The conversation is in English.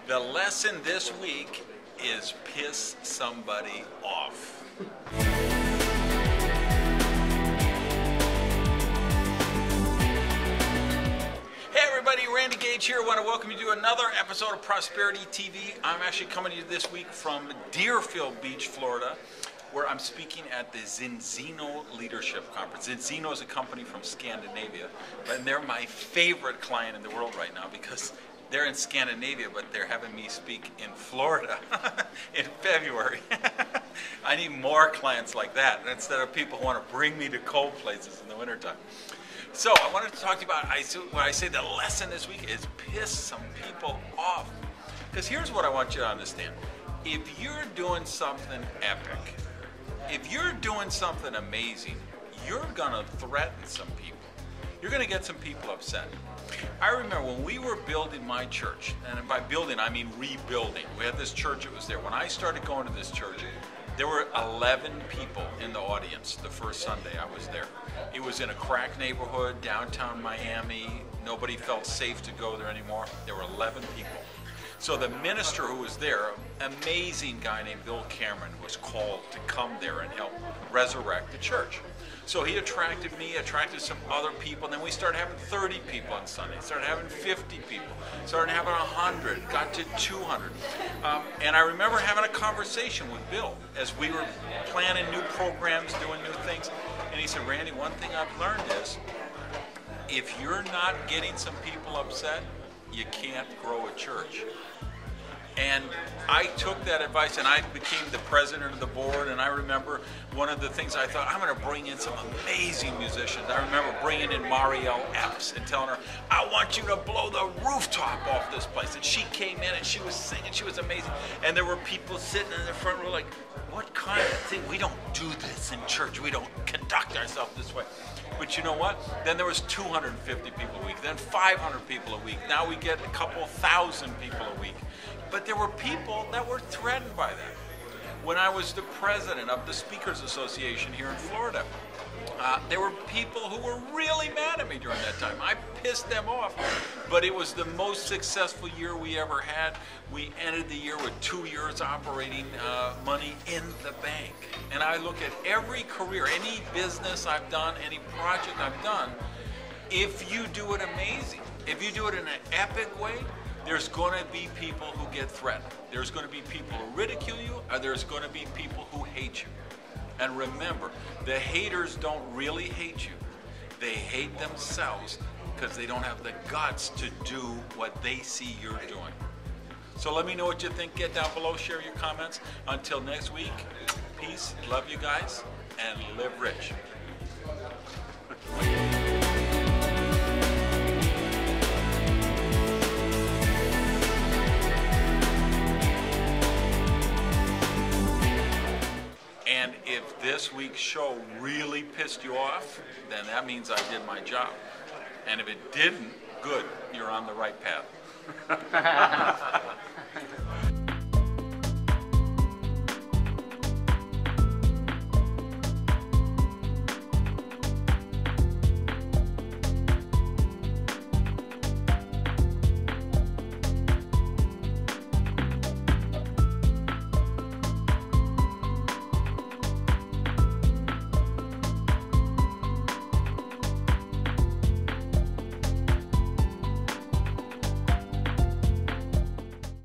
The lesson this week is piss somebody off. Hey everybody, Randy Gage here. I want to welcome you to another episode of Prosperity TV. I'm actually coming to you this week from Deerfield Beach, Florida, where I'm speaking at the Zinzino Leadership Conference. Zinzino is a company from Scandinavia, and they're my favorite client in the world right now because they're in Scandinavia, but they're having me speak in Florida in February. I need more clients like that instead of people who want to bring me to cold places in the wintertime. So I wanted to talk to you about when I say the lesson this week is piss some people off. Because here's what I want you to understand. If you're doing something epic, if you're doing something amazing, you're going to threaten some people. You're going to get some people upset. I remember when we were building my church, and by building I mean rebuilding. We had this church, it was there. When I started going to this church, there were 11 people in the audience the first Sunday I was there. It was in a crack neighborhood, downtown Miami. Nobody felt safe to go there anymore. There were 11 people. So the minister who was there, amazing guy named Bill Cameron, was called to come there and help resurrect the church. So he attracted me, attracted some other people, and then we started having 30 people on Sunday, started having 50 people, started having 100, got to 200. And I remember having a conversation with Bill as we were planning new programs, doing new things, and he said, Randy, one thing I've learned is, if you're not getting some people upset, you can't grow a church. And I took that advice and I became the president of the board, and I remember one of the things I thought, I'm going to bring in some amazing musicians. I remember bringing in Marielle Epps and telling her, I want you to blow the rooftop off this place. And she came in and she was singing, she was amazing. And there were people sitting in the front row like, what kind of thing? We don't do this in church. We don't conduct ourselves this way. But you know what? Then there was 250 people a week, then 500 people a week. Now we get a couple thousand people a week. But there were people that were threatened by that. When I was the president of the Speakers Association here in Florida, there were people who were really mad at me during that time. I pissed them off, but it was the most successful year we ever had. We ended the year with 2 years operating money in the bank. And I look at every career, any business I've done, any project I've done, if you do it amazing, if you do it in an epic way, there's going to be people who get threatened. There's going to be people who ridicule you, or there's going to be people who hate you. And remember, the haters don't really hate you. They hate themselves because they don't have the guts to do what they see you're doing. So let me know what you think. Get down below, share your comments. Until next week, peace, love you guys, and live rich. And if this week's show really pissed you off, then that means I did my job. And if it didn't, good, you're on the right path.